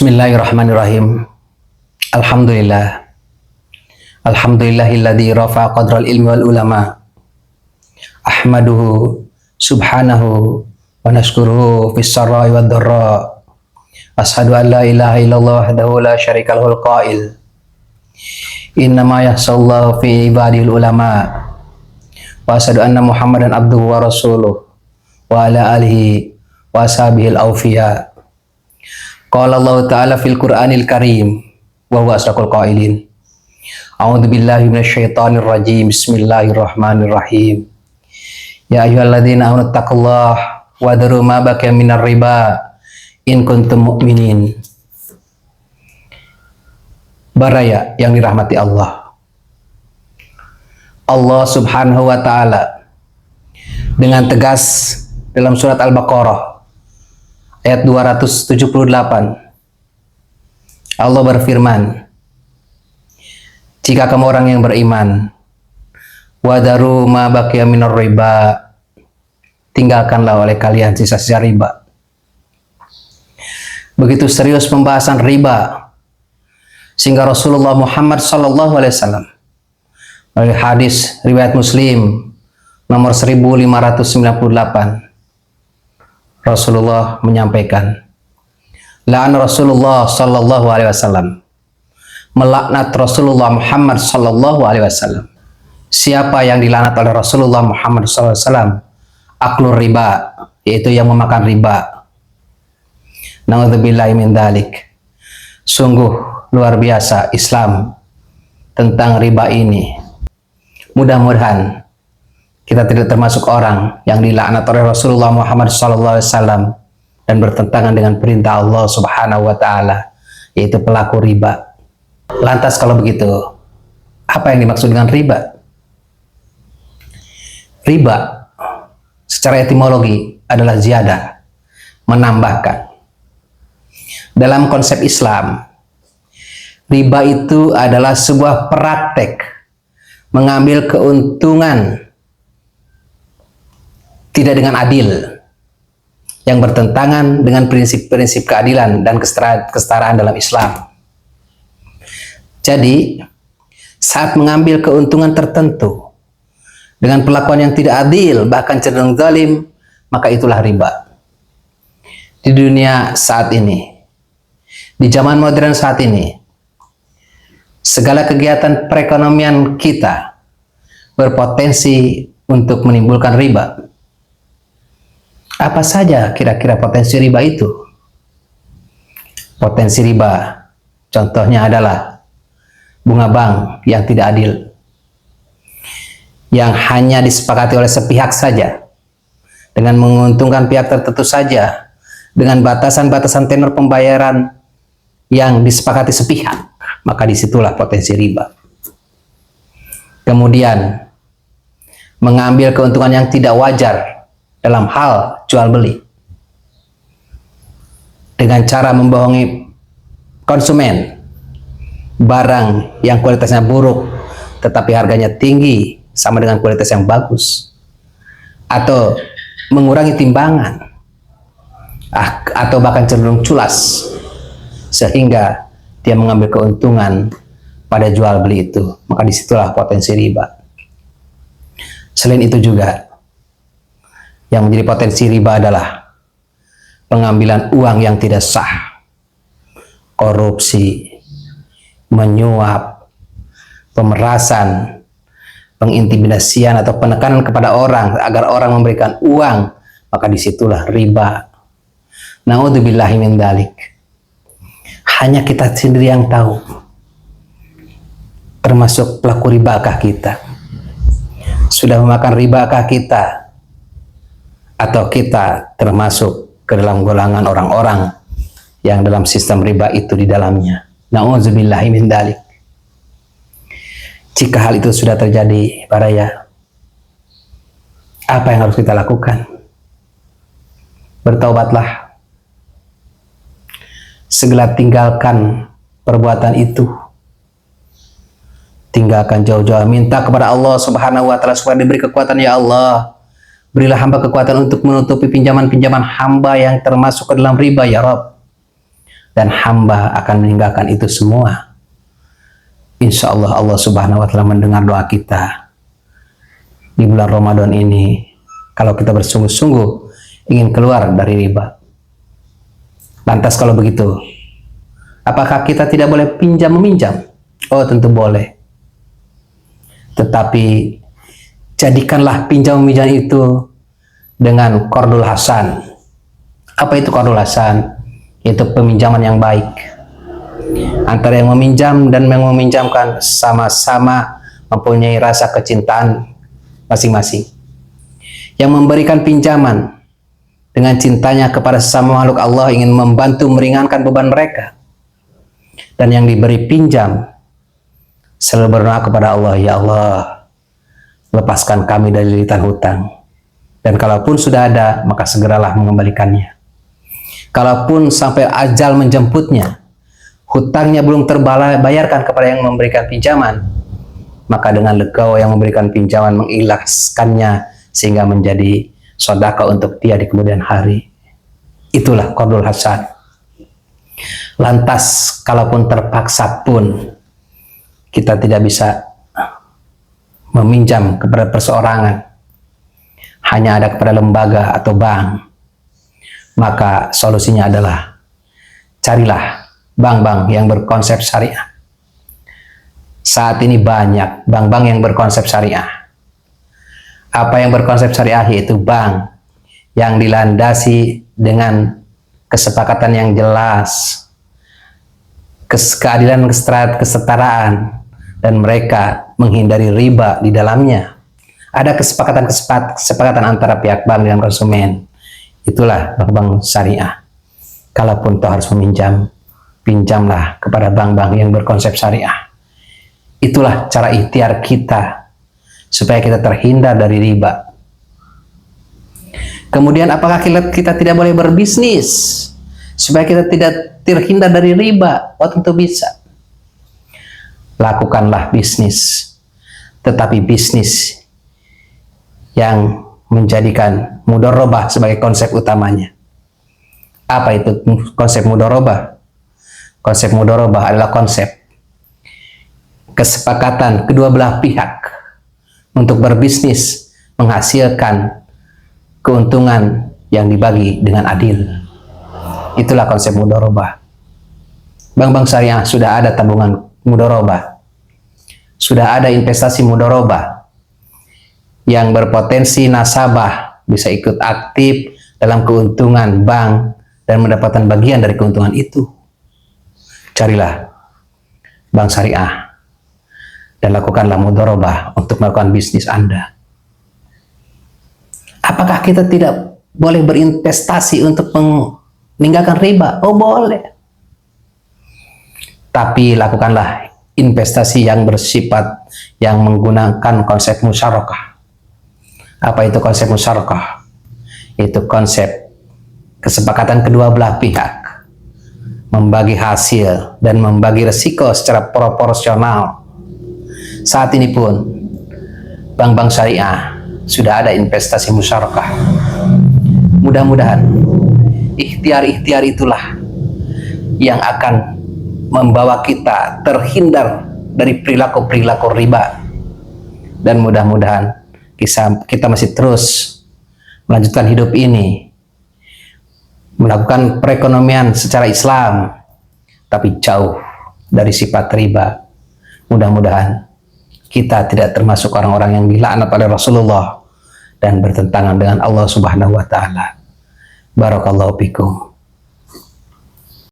Bismillahirrahmanirrahim. Alhamdulillah. Alhamdulillahilladzi rafa'a qadral ilmi wal ulama. Ahmaduhu subhanahu wa nashkuruhu fis sarai wad dharra. Ashhadu an la ilaha illallah wahdahu la syarika lahul qail. Innama yahsallahu fi ibadil ulama. Wa ashhadu anna Muhammadan abduhu wa rasuluh wa ala alihi wa ashabihil awfiya. Qala Allah Ta'ala fil Qur'anil Karim wa huwa asdaqul qailin. A'udzu billahi minasyaitonir rajim. Bismillahirrahmanirrahim. Ya ayyuhalladzina amanu taqullaha wa dharu ma baqiya minar riba in kuntum mu'minin. Baraya yang dirahmati Allah. Allah Subhanahu wa taala dengan tegas dalam surat Al-Baqarah ayat 278 Allah berfirman, jika kamu orang yang beriman, wadaru ma baqiya minar riba, tinggalkanlah oleh kalian sisa-sisa riba. Begitu serius pembahasan riba sehingga Rasulullah Muhammad SAW melalui hadis riwayat Muslim nomor 1598 Rasulullah menyampaikan, la'an Rasulullah sallallahu alaihi wasallam, melaknat Rasulullah Muhammad sallallahu alaihi wasallam. Siapa yang dilaknat oleh Rasulullah Muhammad sallallahu alaihi wasallam? Aklur riba, yaitu yang memakan riba. Na'udzubillahi min dzalik. Sungguh luar biasa Islam tentang riba ini. Mudah-mudahan kita tidak termasuk orang yang dilaknat oleh Rasulullah Muhammad SAW dan bertentangan dengan perintah Allah Subhanahu wa taala, yaitu pelaku riba. Lantas kalau begitu, apa yang dimaksud dengan riba? Riba secara etimologi adalah ziyadah, menambahkan. Dalam konsep Islam, riba itu adalah sebuah praktek mengambil keuntungan tidak dengan adil, yang bertentangan dengan prinsip-prinsip keadilan dan kesetaraan dalam Islam. Jadi, saat mengambil keuntungan tertentu dengan perlakuan yang tidak adil, bahkan cenderung zalim, maka itulah riba. Di dunia saat ini, di zaman modern saat ini, segala kegiatan perekonomian kita berpotensi untuk menimbulkan riba. Apa saja kira-kira potensi riba itu? Potensi riba, contohnya adalah bunga bank yang tidak adil, yang hanya disepakati oleh sepihak saja, dengan menguntungkan pihak tertentu saja, dengan batasan-batasan tenor pembayaran yang disepakati sepihak, maka disitulah potensi riba. Kemudian, mengambil keuntungan yang tidak wajar dalam hal jual beli dengan cara membohongi konsumen, barang yang kualitasnya buruk tetapi harganya tinggi sama dengan kualitas yang bagus, atau mengurangi timbangan, atau bahkan cenderung culas sehingga dia mengambil keuntungan pada jual beli itu, maka disitulah potensi riba. Selain itu juga yang menjadi potensi riba adalah pengambilan uang yang tidak sah, korupsi, menyuap, pemerasan, pengintimidasian atau penekanan kepada orang agar orang memberikan uang, maka disitulah riba. Na'udzubillahi min dzalik. Hanya kita sendiri yang tahu, termasuk pelaku ribakah kita? Sudah memakan ribakah kita? Atau kita termasuk ke dalam golongan orang-orang yang dalam sistem riba itu di dalamnya? Na'udzubillahi min dzalik. Jika hal itu sudah terjadi, baraya, apa yang harus kita lakukan? Bertaubatlah. Segera tinggalkan perbuatan itu. Tinggalkan jauh-jauh. Minta kepada Allah Subhanahu wa taala supaya diberi kekuatan. Ya Allah, berilah hamba kekuatan untuk menutupi pinjaman-pinjaman hamba yang termasuk ke dalam riba, ya Rabb. dan hamba akan meninggalkan itu semua. Insya Allah Allah Subhanahu wa Ta'ala mendengar doa kita di bulan Ramadan ini. Kalau kita bersungguh-sungguh ingin keluar dari riba. Lantas kalau begitu, apakah kita tidak boleh pinjam meminjam? Oh, tentu boleh. Tetapi jadikanlah pinjam meminjam itu dengan qardul hasan. Apa itu qardul hasan? Itu peminjaman yang baik. Antara yang meminjam dan yang meminjamkan sama-sama mempunyai rasa kecintaan masing-masing. Yang memberikan pinjaman dengan cintanya kepada sesama makhluk Allah ingin membantu meringankan beban mereka. Dan yang diberi pinjam selalu berdoa kepada Allah, ya Allah, lepaskan kami dari lilitan hutang. Dan kalaupun sudah ada, maka segeralah mengembalikannya. Kalaupun sampai ajal menjemputnya, hutangnya belum terbayarkan kepada yang memberikan pinjaman, maka dengan legawa yang memberikan pinjaman mengikhlaskannya sehingga menjadi sedekah untuk dia di kemudian hari. Itulah qardul hasan. Lantas kalaupun terpaksa pun kita tidak bisa meminjam kepada perseorangan, hanya ada kepada lembaga atau bank, maka solusinya adalah carilah bank-bank yang berkonsep syariah. Saat ini banyak bank-bank yang berkonsep syariah. Apa yang berkonsep syariah? Yaitu bank yang dilandasi dengan kesepakatan yang jelas, keadilan, kesetaraan, dan mereka menghindari riba di dalamnya. Ada kesepakatan antara pihak bank dengan konsumen. Itulah bank-bank syariah. Kalaupun toh harus meminjam, pinjamlah kepada bank-bank yang berkonsep syariah. Itulah cara ikhtiar kita supaya kita terhindar dari riba. Kemudian apakah kita tidak boleh berbisnis supaya kita tidak terhindar dari riba? Oh, tentu bisa. Lakukanlah bisnis, tetapi bisnis yang menjadikan mudharabah sebagai konsep utamanya. Apa itu konsep mudharabah? Konsep mudharabah adalah konsep kesepakatan kedua belah pihak untuk berbisnis menghasilkan keuntungan yang dibagi dengan adil. Itulah konsep mudharabah. Bank-bank syariah sudah ada tabungan mudharabah, sudah ada investasi mudharabah yang berpotensi nasabah bisa ikut aktif dalam keuntungan bank dan mendapatkan bagian dari keuntungan itu. Carilah bank syariah dan lakukanlah mudharabah untuk melakukan bisnis Anda. Apakah kita tidak boleh berinvestasi untuk meninggalkan riba? Oh, boleh. Tapi lakukanlah investasi yang bersifat yang menggunakan konsep musyarakah. Apa itu konsep musyarakah? Itu konsep kesepakatan kedua belah pihak membagi hasil dan membagi resiko secara proporsional. Saat ini pun bank-bank syariah sudah ada investasi musyarakah. Mudah-mudahan ikhtiar-ikhtiar itulah yang akan membawa kita terhindar dari perilaku-perilaku riba. Dan mudah-mudahan kita masih terus melanjutkan hidup ini, melakukan perekonomian secara Islam, tapi jauh dari sifat riba. Mudah-mudahan kita tidak termasuk orang-orang yang dilaknat oleh Rasulullah dan bertentangan dengan Allah Subhanahu wa Ta'ala. Barakallahu fikum.